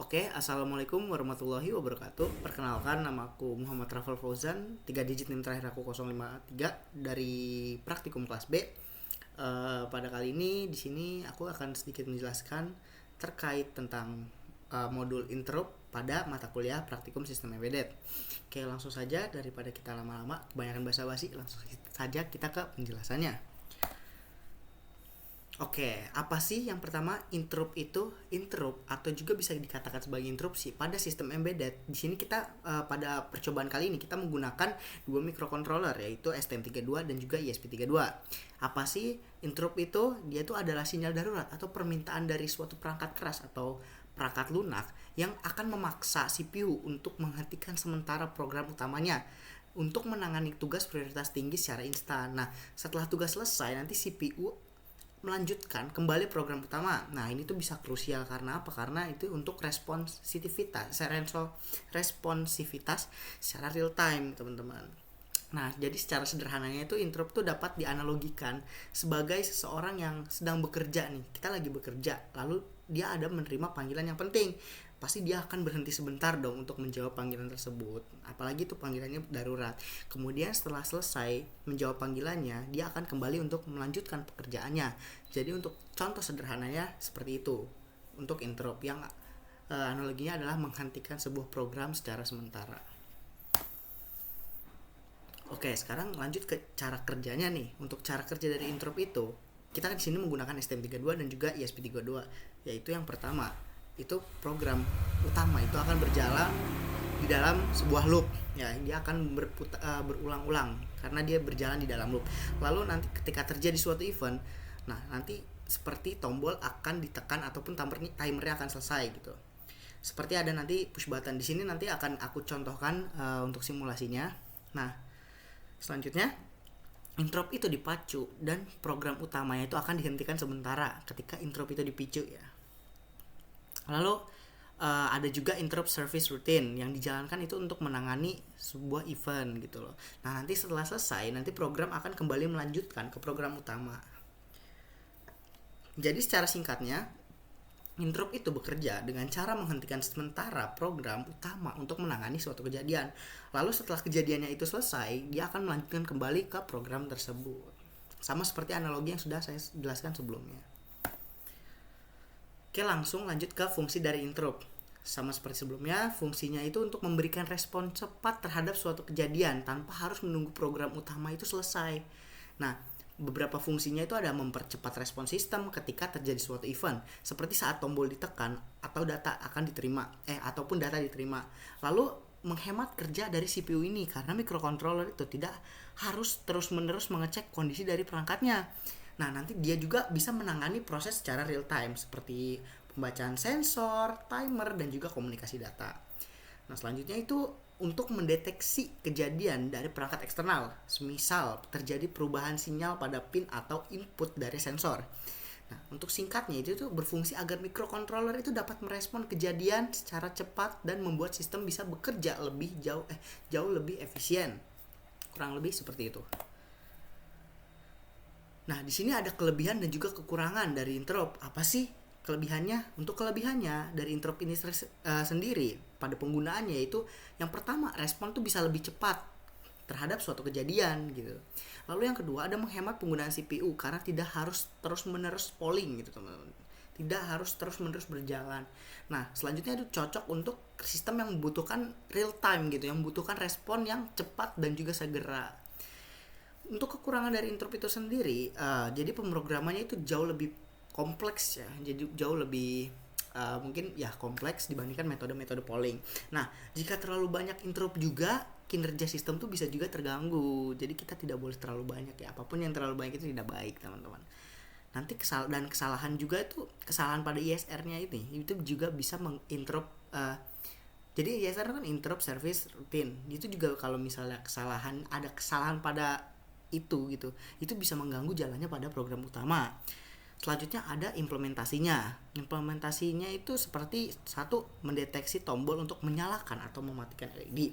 Oke, assalamualaikum warahmatullahi wabarakatuh. Perkenalkan, nama aku Muhammad Rafal Fauzan. 3 digit NIM terakhir aku 053 dari praktikum kelas B. Pada kali ini di sini aku akan sedikit menjelaskan terkait tentang modul intro pada mata kuliah praktikum sistem embedded. Oke, langsung saja daripada kita lama-lama kebanyakan basa-basi, langsung saja kita ke penjelasannya. Oke, apa sih yang pertama interrupt itu? Interrupt atau juga bisa dikatakan sebagai interupsi pada sistem embedded. Di sini kita pada percobaan kali ini kita menggunakan dua microcontroller, yaitu STM32 dan juga ESP32. Apa sih interrupt itu? Dia itu adalah sinyal darurat atau permintaan dari suatu perangkat keras atau perangkat lunak yang akan memaksa CPU untuk menghentikan sementara program utamanya untuk menangani tugas prioritas tinggi secara instan. Nah, setelah tugas selesai, nanti CPU melanjutkan kembali program utama. Nah, ini tuh bisa krusial karena apa? Karena itu untuk responsivitas secara real time, teman-teman. Nah, jadi secara sederhananya itu interrupt tuh dapat dianalogikan sebagai seseorang yang sedang bekerja nih. Kita lagi bekerja, lalu dia ada menerima panggilan yang penting. Pasti dia akan berhenti sebentar dong untuk menjawab panggilan tersebut. Apalagi itu panggilannya darurat. Kemudian setelah selesai menjawab panggilannya, dia akan kembali untuk melanjutkan pekerjaannya. Jadi untuk contoh sederhananya seperti itu. Untuk interrupt yang analoginya adalah menghentikan sebuah program secara sementara. Oke, sekarang lanjut ke cara kerjanya nih. Untuk cara kerja dari interrupt itu, kita di sini menggunakan STM32 dan juga ESP32. Yaitu yang pertama, itu program utama itu akan berjalan di dalam sebuah loop. Ya, dia akan berulang-ulang karena dia berjalan di dalam loop. Lalu nanti ketika terjadi suatu event, nah nanti seperti tombol akan ditekan ataupun timernya akan selesai gitu. Seperti ada nanti push button di sini, nanti akan aku contohkan untuk simulasinya. Nah, selanjutnya interrupt itu dipacu dan program utamanya itu akan dihentikan sementara ketika interrupt itu dipicu ya. Lalu ada juga interrupt service routine yang dijalankan itu untuk menangani sebuah event gitu loh. Nah, nanti setelah selesai, nanti program akan kembali melanjutkan ke program utama. Jadi secara singkatnya, interrupt itu bekerja dengan cara menghentikan sementara program utama untuk menangani suatu kejadian. Lalu setelah kejadiannya itu selesai, dia akan melanjutkan kembali ke program tersebut. Sama seperti analogi yang sudah saya jelaskan sebelumnya. Oke, langsung lanjut ke fungsi dari interrupt. Sama seperti sebelumnya, fungsinya itu untuk memberikan respon cepat terhadap suatu kejadian tanpa harus menunggu program utama itu selesai. Nah, beberapa fungsinya itu ada mempercepat respon sistem ketika terjadi suatu event, seperti saat tombol ditekan atau data akan diterima, ataupun data diterima. Lalu menghemat kerja dari CPU ini karena microcontroller itu tidak harus terus-menerus mengecek kondisi dari perangkatnya. Nah, nanti dia juga bisa menangani proses secara real time seperti pembacaan sensor, timer, dan juga komunikasi data. Nah, selanjutnya itu untuk mendeteksi kejadian dari perangkat eksternal, semisal terjadi perubahan sinyal pada pin atau input dari sensor. Nah, untuk singkatnya itu tuh berfungsi agar microcontroller itu dapat merespon kejadian secara cepat dan membuat sistem bisa bekerja jauh lebih efisien. Kurang lebih seperti itu. Nah, di sini ada kelebihan dan juga kekurangan dari interrupt. Apa sih kelebihannya? Untuk kelebihannya dari interrupt ini sendiri pada penggunaannya itu yang pertama, respon tuh bisa lebih cepat terhadap suatu kejadian gitu. Lalu yang kedua, ada menghemat penggunaan CPU karena tidak harus terus-menerus polling gitu, teman-teman. Tidak harus terus-menerus berjalan. Nah, selanjutnya itu cocok untuk sistem yang membutuhkan real time gitu, yang membutuhkan respon yang cepat dan juga segera. Untuk kekurangan dari interrupt itu sendiri, jadi pemrogramannya itu jauh lebih kompleks ya, jadi jauh lebih mungkin ya kompleks dibandingkan metode-metode polling. Nah, jika terlalu banyak interrupt juga, kinerja sistem tuh bisa juga terganggu. Jadi kita tidak boleh terlalu banyak ya, apapun yang terlalu banyak itu tidak baik, teman-teman. Nanti kesalahan juga itu, kesalahan pada ISR-nya itu juga bisa menginterrupt. Jadi ISR kan interrupt service routine. Itu juga kalau misalnya ada kesalahan pada itu gitu, itu bisa mengganggu jalannya pada program utama. Selanjutnya ada implementasinya. Implementasinya itu seperti satu, mendeteksi tombol untuk menyalakan atau mematikan LED.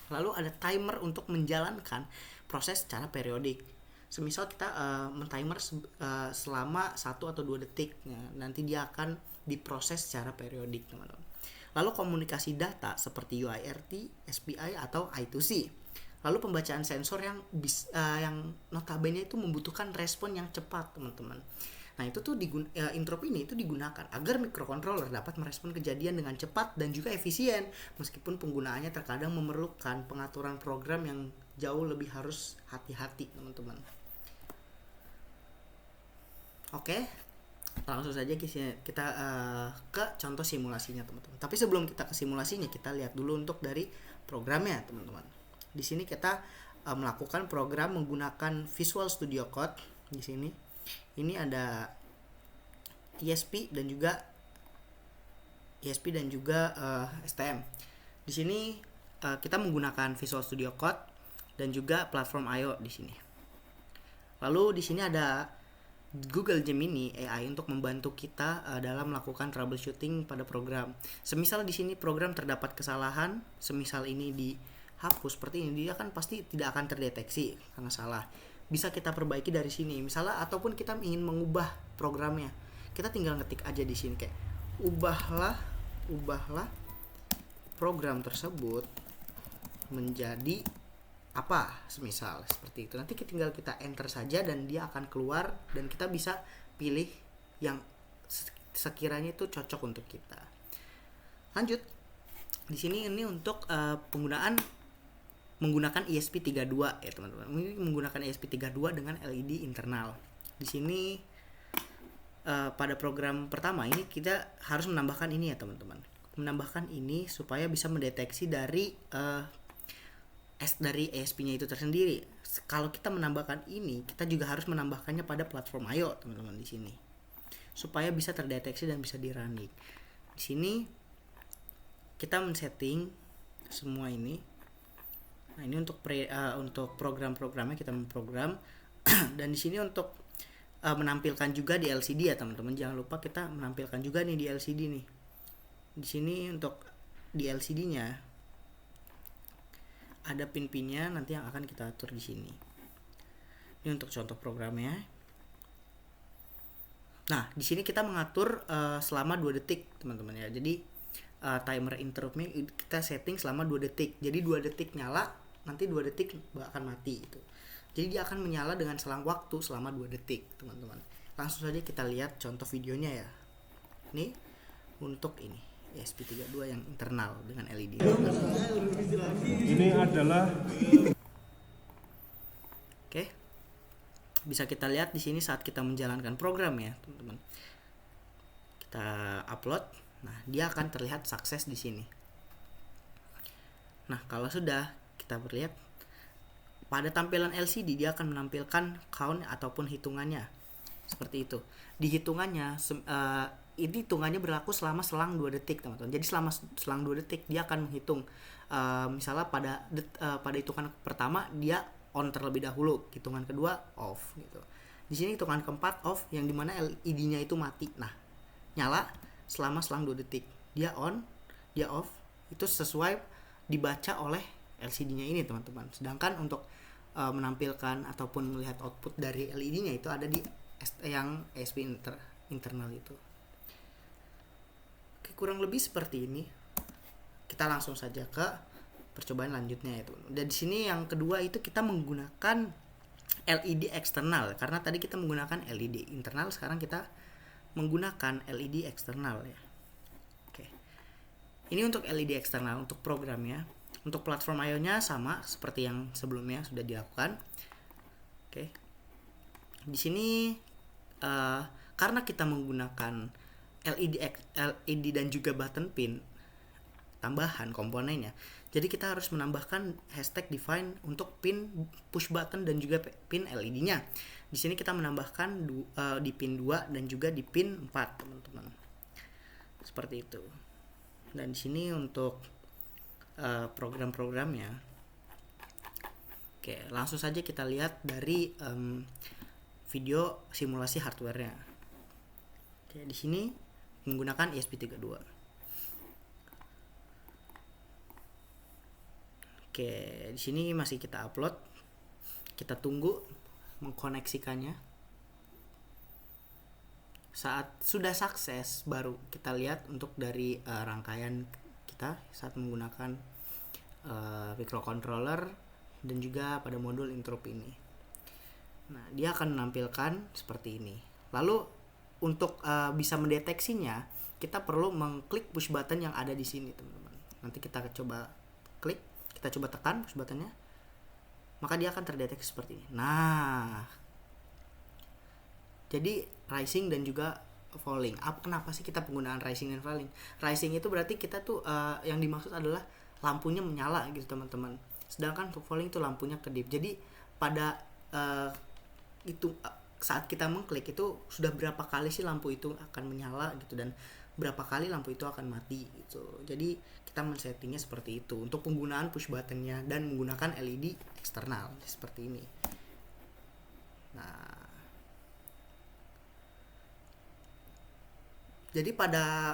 Lalu ada timer untuk menjalankan proses secara periodik. Semisal kita men-timer selama 1 atau 2 detik, nanti dia akan diproses secara periodik, teman-teman. Lalu komunikasi data seperti UIRT, SPI atau I2C. Lalu pembacaan sensor yang notabene itu membutuhkan respon yang cepat, teman-teman. Nah, itu tuh interop ini itu digunakan agar microcontroller dapat merespon kejadian dengan cepat dan juga efisien, meskipun penggunaannya terkadang memerlukan pengaturan program yang jauh lebih harus hati-hati, teman-teman. Oke, langsung saja kita ke contoh simulasinya, teman-teman. Tapi sebelum kita ke simulasinya, kita lihat dulu untuk dari programnya, teman-teman. Di sini kita melakukan program menggunakan Visual Studio Code. Di sini ini ada ESP dan juga STM. Di sini kita menggunakan Visual Studio Code dan juga platform I/O di sini. Lalu di sini ada Google Gemini AI untuk membantu kita dalam melakukan troubleshooting pada program. Semisal di sini program terdapat kesalahan, semisal ini dihapus seperti ini, dia kan pasti tidak akan terdeteksi karena salah. Bisa kita perbaiki dari sini. Misalnya ataupun kita ingin mengubah programnya, kita tinggal ngetik aja di sini kayak ubahlah program tersebut menjadi apa, semisal seperti itu. Nanti tinggal kita enter saja dan dia akan keluar dan kita bisa pilih yang sekiranya itu cocok untuk kita. Lanjut. Di sini ini untuk menggunakan ESP32 ya, teman-teman. Ini menggunakan ESP32 dengan LED internal. Di sini pada program pertama ini kita harus menambahkan ini ya, teman-teman. Menambahkan ini supaya bisa mendeteksi dari ESP-nya itu tersendiri. Kalau kita menambahkan ini, kita juga harus menambahkannya pada platform I/O, teman-teman, di sini. Supaya bisa terdeteksi dan bisa di-running. Di sini kita men-setting semua ini. Nah, ini untuk program-programnya kita memprogram. Dan di sini untuk menampilkan juga di LCD ya, teman-teman. Jangan lupa kita menampilkan juga nih di LCD nih. Di sini untuk di LCD-nya ada pin-pinnya nanti yang akan kita atur di sini. Ini untuk contoh programnya. Nah, di sini kita mengatur selama 2 detik, teman-teman ya. Jadi timer interruptnya kita setting selama 2 detik. Jadi 2 detik nyala, nanti 2 detik akan mati itu. Jadi dia akan menyala dengan selang waktu selama 2 detik, teman-teman. Langsung saja kita lihat contoh videonya ya. Ini untuk ini ESP32 yang internal dengan LED. Ini adalah Oke. Bisa kita lihat di sini saat kita menjalankan program ya, teman-teman. Kita upload. Nah, dia akan terlihat sukses di sini. Nah, kalau sudah kita lihat pada tampilan LCD, dia akan menampilkan count ataupun hitungannya. Seperti itu. Di hitungannya ini hitungannya berlaku selama selang 2 detik, teman-teman. Jadi selama selang 2 detik dia akan menghitung misalnya pada hitungan pertama dia on terlebih dahulu, hitungan kedua off gitu. Di sini hitungan keempat off, yang dimana LED-nya itu mati. Nah, nyala selama selang 2 detik. Dia on, dia off, itu sesuai dibaca oleh LCD-nya ini, teman-teman. Sedangkan untuk menampilkan ataupun melihat output dari LED-nya itu ada di yang ESP internal itu. Kurang lebih seperti ini. Kita langsung saja ke percobaan lanjutnya itu. Dan di sini yang kedua itu kita menggunakan LED eksternal, karena tadi kita menggunakan LED internal, sekarang kita menggunakan LED eksternal ya. Oke. Ini untuk LED eksternal untuk programnya. Untuk platform I/O-nya sama seperti yang sebelumnya sudah dilakukan. Oke. Di sini karena kita menggunakan LED dan juga button pin tambahan komponennya, jadi kita harus menambahkan hashtag define untuk pin push button dan juga pin LED-nya. Di sini kita menambahkan di pin 2 dan juga di pin 4, teman-teman. Seperti itu. Dan di sini untuk program-programnya. Oke, langsung saja kita lihat dari video simulasi hardware-nya. Oke, di sini menggunakan ESP32. Oke, di sini masih kita upload. Kita tunggu mengkoneksikannya. Saat sudah sukses baru kita lihat untuk dari rangkaian kita saat menggunakan microcontroller dan juga pada modul interrupt ini. Nah, dia akan menampilkan seperti ini. Lalu untuk bisa mendeteksinya, kita perlu mengklik push button yang ada di sini, teman-teman. Nanti kita coba klik, kita coba tekan push buttonnya, maka dia akan terdeteksi seperti ini. Nah, jadi rising dan juga falling. Kenapa sih kita penggunaan rising dan falling? Rising itu berarti kita tuh yang dimaksud adalah lampunya menyala gitu, teman-teman. Sedangkan untuk falling itu lampunya kedip. Jadi pada itu saat kita mengklik itu sudah berapa kali sih lampu itu akan menyala gitu, dan berapa kali lampu itu akan mati gitu. Jadi kita men-settingnya seperti itu untuk penggunaan push buttonnya dan menggunakan LED eksternal seperti ini. Nah, jadi pada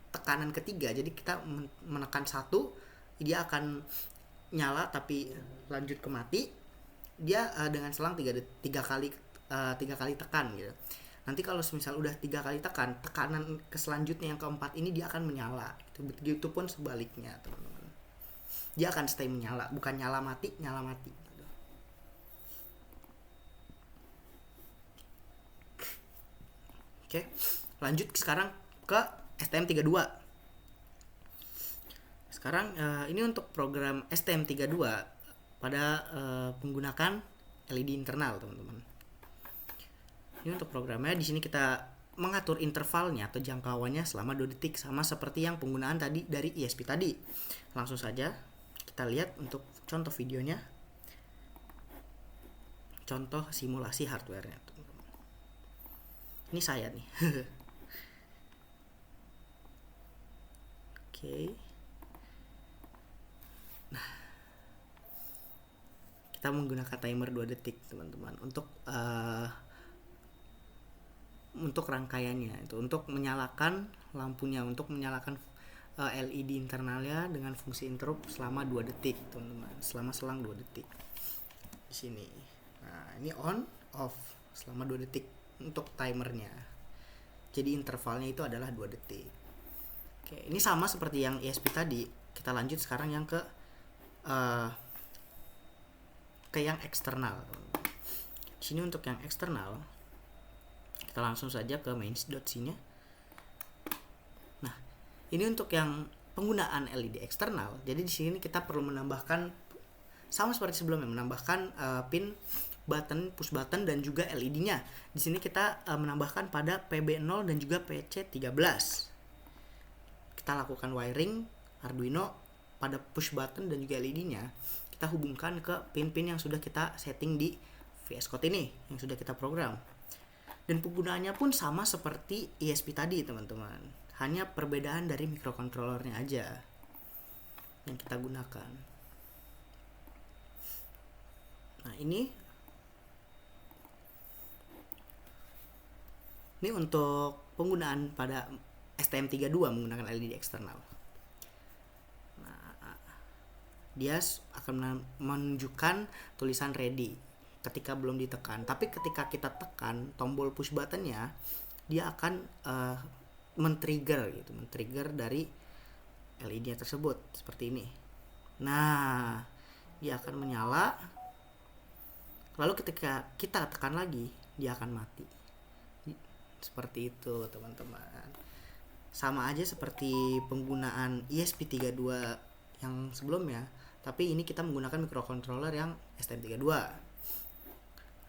tekanan ketiga, jadi kita menekan 1, dia akan nyala tapi lanjut ke mati. Dia dengan selang 3 kali tekan gitu. Nanti kalau misal udah 3 kali tekan, tekanan ke selanjutnya yang keempat ini dia akan menyala. Begitu pun sebaliknya, teman-teman. Dia akan stay menyala, bukan nyala mati. Oke, lanjut sekarang ke STM32. Sekarang ini untuk program STM32 pada menggunakan LED internal, teman-teman. Ini untuk programnya. Di sini kita mengatur intervalnya atau jangkauannya selama 2 detik, sama seperti yang penggunaan tadi dari ESP tadi. Langsung saja kita lihat untuk contoh videonya, contoh simulasi hardware-nya, teman-teman. Ini saya nih. Oke. Nah, kita menggunakan timer 2 detik, teman-teman, untuk rangkaiannya itu, untuk menyalakan lampunya, untuk menyalakan LED internalnya dengan fungsi interrupt selama 2 detik, teman-teman, selama selang 2 detik di sini. Nah, ini on off selama 2 detik untuk timernya. Jadi intervalnya itu adalah 2 detik. Oke, ini sama seperti yang ESP tadi. Kita lanjut sekarang yang ke yang eksternal. Di sini untuk yang eksternal, kita langsung saja ke mains.c-nya. Nah, ini untuk yang penggunaan LED eksternal. Jadi di sini kita perlu menambahkan sama seperti sebelumnya, menambahkan pin button, push button dan juga LED-nya. Di sini kita menambahkan pada PB0 dan juga PC13. Kita lakukan wiring Arduino pada push button dan juga LED-nya. Kita hubungkan ke pin-pin yang sudah kita setting di VS Code ini, yang sudah kita program. Dan penggunaannya pun sama seperti ESP tadi, teman-teman. Hanya perbedaan dari microcontrollernya aja yang kita gunakan. Nah, ini untuk penggunaan pada STM32 menggunakan LED eksternal. Nah, dia akan menunjukkan tulisan ready ketika belum ditekan. Tapi ketika kita tekan tombol push buttonnya, dia akan men-trigger dari LED-nya tersebut seperti ini. Nah, dia akan menyala. Lalu ketika kita tekan lagi, dia akan mati. Seperti itu, teman-teman. Sama aja seperti penggunaan ESP32 yang sebelumnya, tapi ini kita menggunakan microcontroller yang STM32.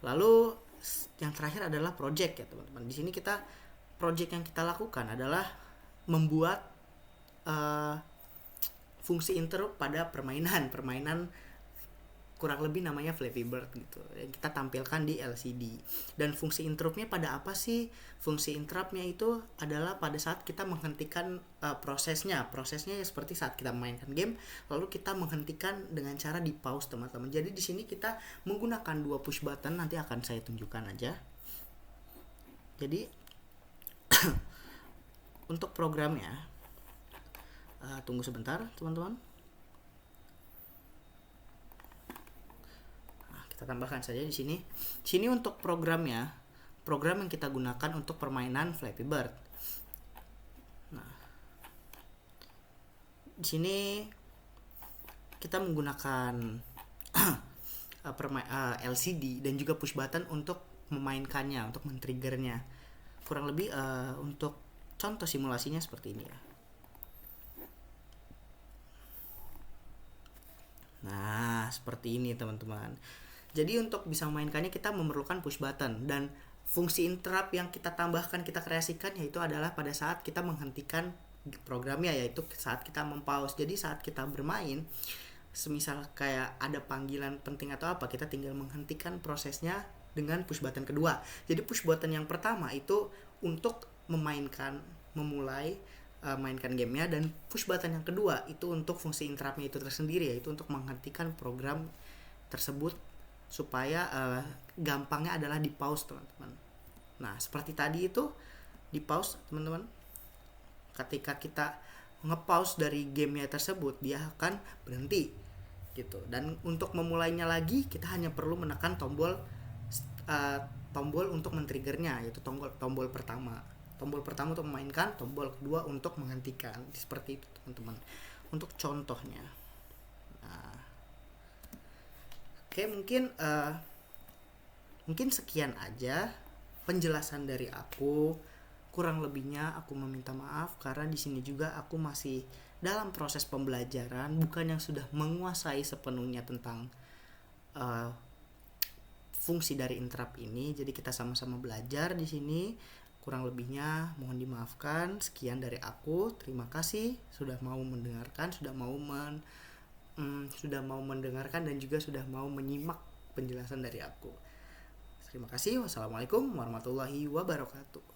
Lalu yang terakhir adalah project, ya teman-teman. Di sini project yang kita lakukan adalah membuat fungsi interrupt pada permainan kurang lebih namanya Flappy Bird gitu, yang kita tampilkan di LCD. Dan fungsi interruptnya pada apa sih? Fungsi interruptnya itu adalah pada saat kita menghentikan prosesnya ya seperti saat kita memainkan game, lalu kita menghentikan dengan cara di pause, teman-teman. Jadi di sini kita menggunakan 2 push button, nanti akan saya tunjukkan aja. Jadi untuk programnya, tunggu sebentar, teman-teman. Kita tambahkan saja di sini. Sini untuk programnya, program yang kita gunakan untuk permainan Flappy Bird. Nah, Di sini kita menggunakan LCD dan juga push button untuk memainkannya, untuk men-triggernya. Kurang lebih untuk contoh simulasinya seperti ini ya. Nah, seperti ini teman-teman. Jadi untuk bisa memainkannya kita memerlukan push button, dan fungsi interrupt yang kita tambahkan, kita kreasikan yaitu adalah pada saat kita menghentikan programnya, yaitu saat kita mempause. Jadi saat kita bermain, semisal kayak ada panggilan penting atau apa, kita tinggal menghentikan prosesnya dengan push button kedua. Jadi push button yang pertama itu untuk memulai mainkan gamenya, dan push button yang kedua itu untuk fungsi interruptnya itu tersendiri, yaitu untuk menghentikan program tersebut supaya gampangnya adalah di pause teman-teman. Nah seperti tadi itu di pause teman-teman, ketika kita nge-pause dari gamenya tersebut dia akan berhenti gitu. Dan untuk memulainya lagi kita hanya perlu menekan tombol untuk men-triggernya, yaitu tombol pertama untuk memainkan, tombol kedua untuk menghentikan. Seperti itu teman-teman untuk contohnya. Nah, oke, mungkin sekian aja penjelasan dari aku. Kurang lebihnya aku meminta maaf karena di sini juga aku masih dalam proses pembelajaran, bukan yang sudah menguasai sepenuhnya tentang fungsi dari interrupt ini. Jadi kita sama-sama belajar di sini. Kurang lebihnya mohon dimaafkan. Sekian dari aku. Terima kasih sudah mau mendengarkan, sudah mau mendengarkan dan juga sudah mau menyimak penjelasan dari aku. Terima kasih. Wassalamualaikum warahmatullahi wabarakatuh.